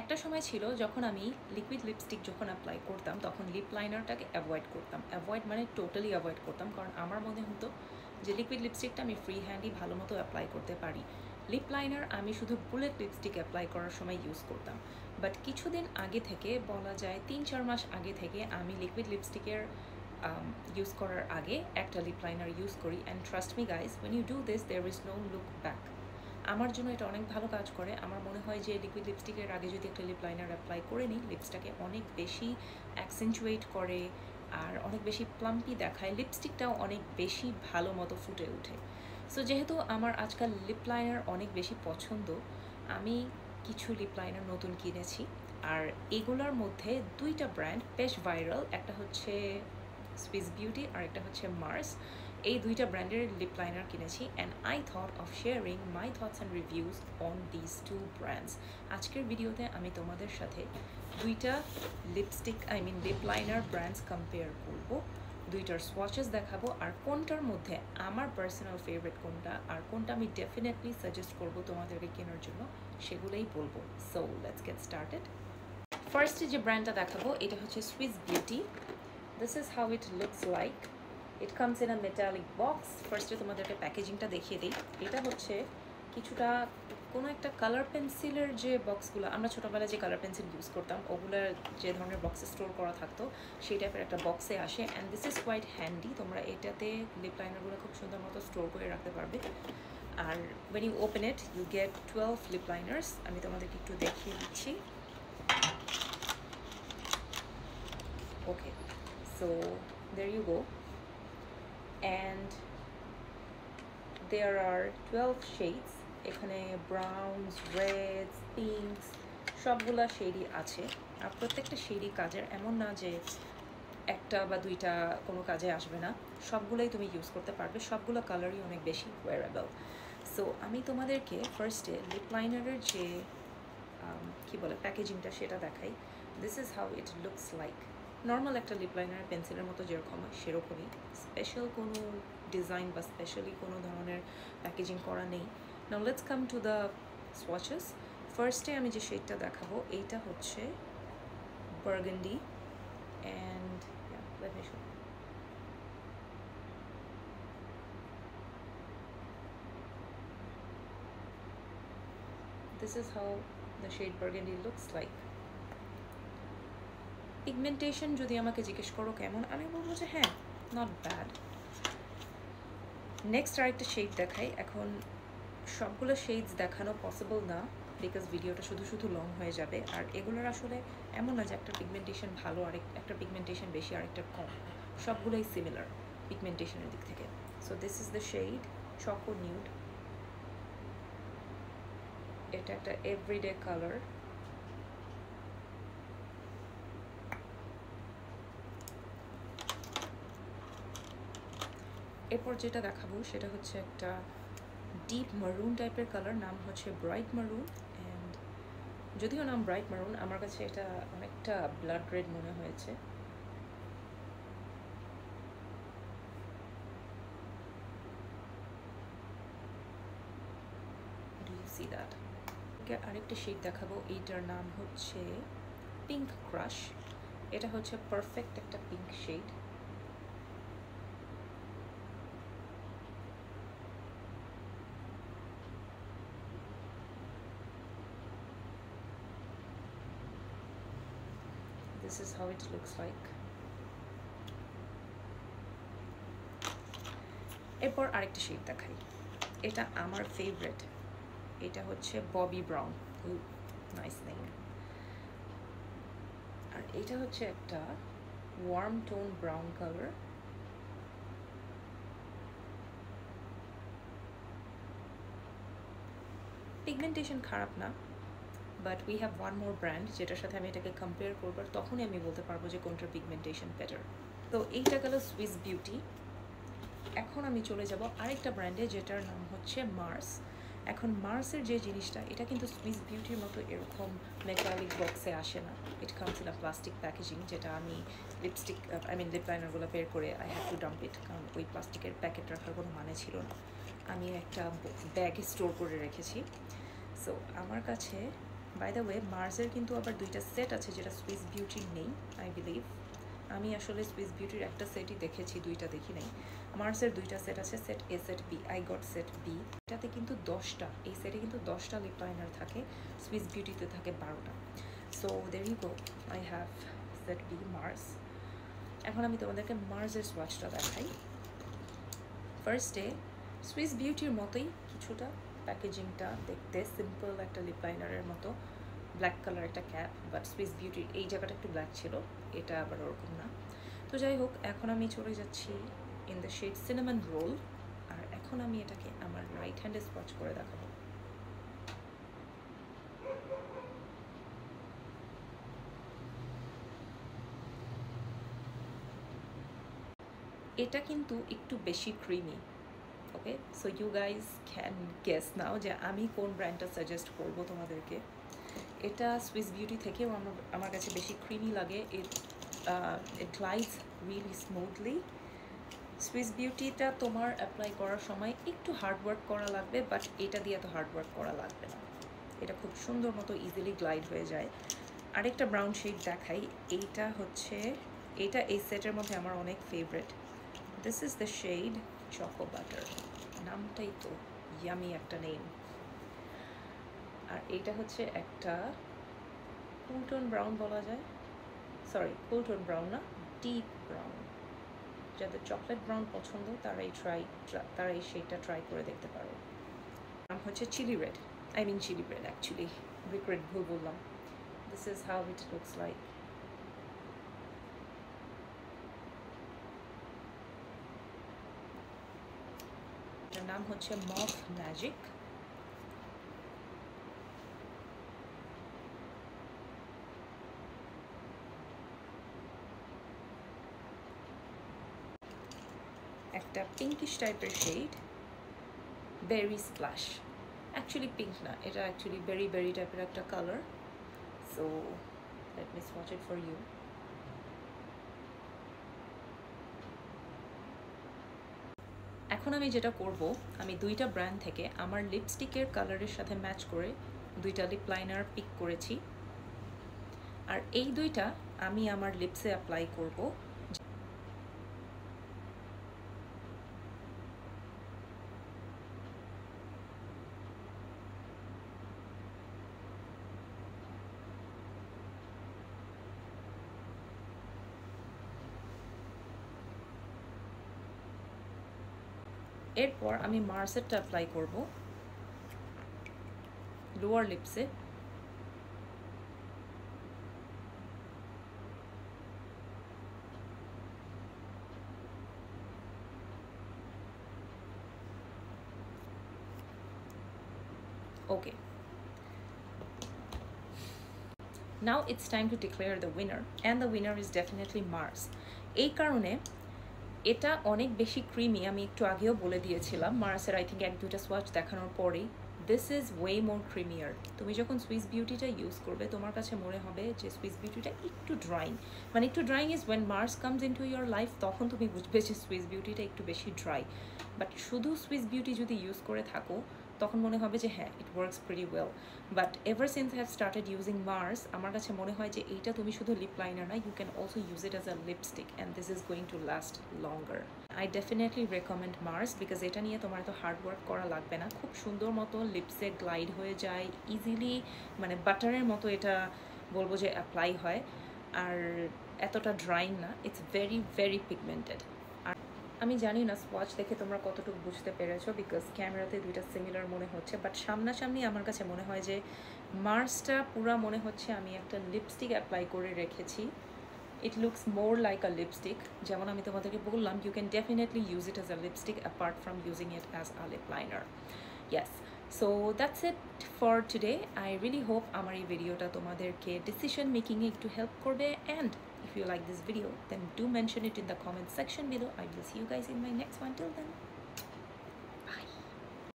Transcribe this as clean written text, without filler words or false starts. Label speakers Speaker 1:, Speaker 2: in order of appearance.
Speaker 1: একটা সময় ছিল যখন আমি লিকুইড লিপস্টিক যখন অ্যাপ্লাই করতাম তখন লিপ লাইনারটাকে অ্যাভয়েড করতাম। অ্যাভয়েড মানে টোটালি অ্যাভয়েড করতাম, কারণ আমার মনে হতো যে লিকুইড লিপস্টিকটা আমি ফ্রি হ্যান্ডই ভালো মতো অ্যাপ্লাই করতে পারি। লিপ লাইনার আমি শুধু বুলেট লিপস্টিক অ্যাপ্লাই করার সময় ইউজ করতাম। বাট কিছুদিন আগে থেকে, বলা যায় 3-4 মাস আগে থেকে, আমি লিকুইড লিপস্টিকের ইউজ করার আগে একটা লিপ লাইনার ইউজ করি। And trust me guys, when you do this there is no look back. আমার জন্য এটা অনেক ভালো কাজ করে। আমার মনে হয় যে লিকুইড লিপস্টিকের আগে যদি একটা লিপ লাইনার অ্যাপ্লাই করে নিই, লিপসটাকে অনেক বেশি অ্যাকসেন্টুয়েট করে আর অনেক বেশি প্লাম্পি দেখায়, লিপস্টিকটাও অনেক বেশি ভালো মতো ফুটে ওঠে। সো যেহেতু আমার আজকাল লিপ লাইনার অনেক বেশি পছন্দ, আমি কিছু লিপ লাইনার নতুন কিনেছি। আর এগুলোর মধ্যে দুইটা ব্র্যান্ড বেশ ভাইরাল, একটা হচ্ছে সুইস বিউটি আর একটা হচ্ছে মার্স। এই দুইটা ব্র্যান্ডের লিপ লাইনার কিনেছি and I thought of sharing my thoughts and reviews on this two brands. আজকের ভিডিওতে আমি তোমাদের সাথে দুইটা লিপ লাইনার ব্র্যান্ডস কম্পেয়ার করব, দুইটার সোয়াচেস দেখাবো, আর কোনটার মধ্যে আমার পার্সোনাল ফেভারিট কোনটা আর কোনটা আমি ডেফিনেটলি সাজেস্ট করবো তোমাদেরকে কেনার জন্য, সেগুলোই বলবো। So let's get started. ফার্স্টে যে ব্র্যান্ডটা দেখাবো এটা হচ্ছে Swiss beauty. This is how it looks like. It comes in a metallic box. ফার্স্টে তোমাদেরকে প্যাকেজিংটা দেখিয়ে দিই। এটা হচ্ছে কিছুটা কোনো একটা কালার পেন্সিলের যে বক্সগুলো, আমরা ছোটোবেলায় যে কালার পেন্সিল ইউজ করতাম ওগুলোর যে ধরনের বক্সে স্টোর করা থাকতো সেই টাইপের একটা বক্সে আসে। And this is quite handy. তোমরা এটাতে লিপ লাইনারগুলো খুব সুন্দর মতো স্টোর করে রাখতে পারবে। আর when you open it you get 12 lip liners. আমি তোমাদেরকে একটু দেখিয়ে দিচ্ছি। Okay, so there you go. And there are 12 shades. এখানে ব্রাউনস, রেডস, পিঙ্কস সবগুলা শেডই আছে। আর প্রত্যেকটা শেডই কাজের, এমন না যে একটা বা দুইটা কোনো কাজে আসবে না, সবগুলোই তুমি ইউজ করতে পারবে, সবগুলো কালারই অনেক বেশি ওয়ারেবল। সো আমি তোমাদেরকে ফার্স্টে লিপ লাইনারের যে কী বলে প্যাকেজিংটা সেটা দেখাই। This is how it looks like. Normal একটা লিপ লাইনার পেন্সিলের মতো যেরকম হয় সেরকমই, স্পেশাল কোনো ডিজাইন বা স্পেশালি কোনো ধরনের প্যাকেজিং করা নেই। Now let's come to the swatches. ফার্স্টে আমি যে শেডটা দেখাবো এইটা হচ্ছে burgundy. And let me show you. This is how the shade burgundy looks like. Pigmentation যদি আমাকে জিজ্ঞেস করো কেমন, আমি বলবো যে হ্যাঁ, নট ব্যাড। নেক্সট আরেকটা শেড দেখাই। এখন সবগুলো শেডস দেখানো পসিবল না, বিকজ ভিডিওটা শুধু শুধু লং হয়ে যাবে। আর এগুলোর আসলে এমন না যে একটা পিগমেন্টেশন ভালো আর একটা পিগমেন্টেশন বেশি আরেকটা কম, সবগুলোই সিমিলার পিগমেন্টেশনের দিক থেকে। So this is the shade choco nude. এটা একটা এভরিডে কালার। এরপর যেটা দেখাবো সেটা হচ্ছে একটা ডিপ মারুন টাইপের কালার, নাম হচ্ছে ব্রাইট মারুন। অ্যান্ড যদিও নাম ব্রাইট মারুন, আমার কাছে এটা অনেকটা ব্লাড রেড মনে হয়েছে। Do you see that? আরেকটা শেড দেখাবো, এইটার নাম হচ্ছে পিঙ্ক ক্রাশ। এটা হচ্ছে পারফেক্ট একটা pink shade. This is how it looks like. এরপর আরেকটা শেড দেখাই, এটা আমার ফেভারিট। এটা হচ্ছে ববি ব্রাউন। Nice name. আর এটা হচ্ছে একটা warm tone brown colour. Pigmentation খারাপ না, but we have one more brand যেটার সাথে আমি এটাকে কম্পেয়ার করবো, তখনই আমি বলতে পারবো যে কোনটার পিগমেন্টেশন বেটার। তো এইটা গেল সুইস বিউটি। এখন আমি চলে যাব আরেকটা ব্র্যান্ডে যেটার নাম হচ্ছে মার্স। এখন মার্সের যে জিনিসটা, এটা কিন্তু সুইস বিউটির মতো এরকম মেটালিক বক্সে আসে না। It comes in a plastic packaging, যেটা আমি লিপ লাইনারগুলো বের করে আই হ্যাভ টু ডাম্প ইট, কারণ ওই প্লাস্টিকের প্যাকেট রাখার কোনো মানে ছিল না। আমি একটা ব্যাগে স্টোর করে রেখেছি। সো আমার কাছে বাই দ্য ওয়ে মার্সের কিন্তু আবার দুইটা সেট আছে যেটা সুইস বিউটির নেই আই বিলিভ। আমি আসলে সুইস বিউটির একটা সেটই দেখেছি, দুইটা দেখি নাই। মার্সের দুইটা সেট আছে, set A set B. I got set B. এটাতে কিন্তু 10টা, এই সেটে কিন্তু 10টা লিপ লাইনার থাকে, সুইস বিউটিতে থাকে 12টা। So there you go, I have set B Mars. এখন আমি তোমাদেরকে মার্সের সোয়াচটা দেখাই। ফার্স্টে সুইস বিউটির মতোই কিছুটা, প্যাকেজিংটা দেখতে সিম্পল একটা লিপ লাইনারের মতো, ব্ল্যাক কালার একটা ক্যাপ, বাট সুইস বিউটির এই জায়গাটা একটু ব্ল্যাক ছিল, এটা আবার ওরকম না। তো যাই হোক, এখন আমি চলে যাচ্ছি in the shade cinnamon roll, আর এখন আমি এটাকে আমার রাইট হ্যান্ডে স্পচ করে দেখাবো। এটা কিন্তু একটু বেশি creamy. Okay, so you guys can guess now যে আমি কোন ব্র্যান্ডটা সাজেস্ট করবো তোমাদেরকে। এটা সুইস বিউটি থেকেও আমার কাছে বেশি ক্রিমি লাগে। ইট গ্লাইডস রিয়েলি স্মুথলি। সুইস বিউটিটা তোমার অ্যাপ্লাই করার সময় একটু হার্ডওয়ার্ক করা লাগবে, বাট এটা দিয়ে এত হার্ডওয়ার্ক করা লাগবে না, এটা খুব সুন্দর মতো ইজিলি গ্লাইড হয়ে যায়। আরেকটা ব্রাউন শেড দেখাই, এইটা হচ্ছে, এটা এই সেটের মধ্যে আমার অনেক favourite. This is the shade choco butter, নামটাই তো ইয়ামি একটা নেম। আর এইটা হচ্ছে একটা কুল টোন ব্রাউন বলা যায়, সরি কুল টোন ব্রাউন না, ডিপ ব্রাউন। যাদের চকলেট ব্রাউন পছন্দ তারা এই শেডটা ট্রাই করে দেখতে পারো। নাম হচ্ছে chilli red, I mean chilli red actually, রিক্রেট ভুল বললাম। This is how it looks like. এটার নাম হচ্ছে মফ ম্যাজিক। একটা পিঙ্কিশ টাইপের shade, berry splash. Actually pink না, এটা অ্যাকচুয়ালি বেরি বেরি টাইপের একটা colour. So let me swatch it for you. এখন আমি যেটা করব, আমি দুইটা ব্র্যান্ড থেকে আমার লিপস্টিকের কালারের সাথে ম্যাচ করে দুইটা লিপ লাইনার পিক করেছি, আর এই দুইটা আমি আমার লিপসে অ্যাপ্লাই করব। এরপর আমি মার্সেরটা অ্যাপ্লাই করব লোয়ার লিপসে। Okay, now it's time to declare the winner, and the winner is definitely Mars. এই কারণে এটা অনেক বেশি ক্রিমি, আমি একটু আগেও বলে দিয়েছিলাম মার্সের আই থিঙ্ক এক দুইটা সোয়াচ দেখানোর পরেই। This is way more creamier. তুমি যখন সুইস বিউটিটা ইউজ করবে তোমার কাছে মনে হবে যে সুইস বিউটিটা একটু ড্রাইং, মানে একটু drying is when Mars comes into your life, তখন তুমি বুঝবে যে সুইস বিউটিটা একটু বেশি ড্রাই। বাট শুধু সুইস বিউটি যদি ইউজ করে থাকো তখন মনে হবে যে হ্যাঁ it works pretty well. But ever since I have started using Mars, আমার কাছে মনে হয় যে এইটা তুমি শুধু লিপ লাইনার না, you can also use it as a lipstick and this is going to last longer. I definitely recommend Mars because এটা নিয়ে তোমার এত হার্ড ওয়ার্ক করা লাগবে না, খুব সুন্দর মতো লিপসে গ্লাইড হয়ে যায় ইজিলি, মানে বাটারের মতো এটা বলবো যে অ্যাপ্লাই হয়, আর এতটা ড্রাইং না, ইটস ভেরি ভেরি পিগমেন্টেড। আমি জানি না সোয়াচ দেখে তোমরা কতটুকু বুঝতে পেরেছো, বিকজ ক্যামেরাতে দুইটা সিমিলার মনে হচ্ছে, বাট সামনাসামনি আমার কাছে মনে হয় যে মার্সটা পুরা মনে হচ্ছে আমি একটা লিপস্টিক অ্যাপ্লাই করে রেখেছি। It looks more like a lipstick, যেমন আমি তোমাদেরকে বললাম you can definitely use it as a lipstick apart from using it as a lip liner. Yes, so that's it for today. I really hope আমার এই ভিডিওটা তোমাদেরকে decision মেকিংয়ে একটু হেল্প করবে, and if you like this video then do mention it in the comment section below. I will see you guys in my next one. Till then.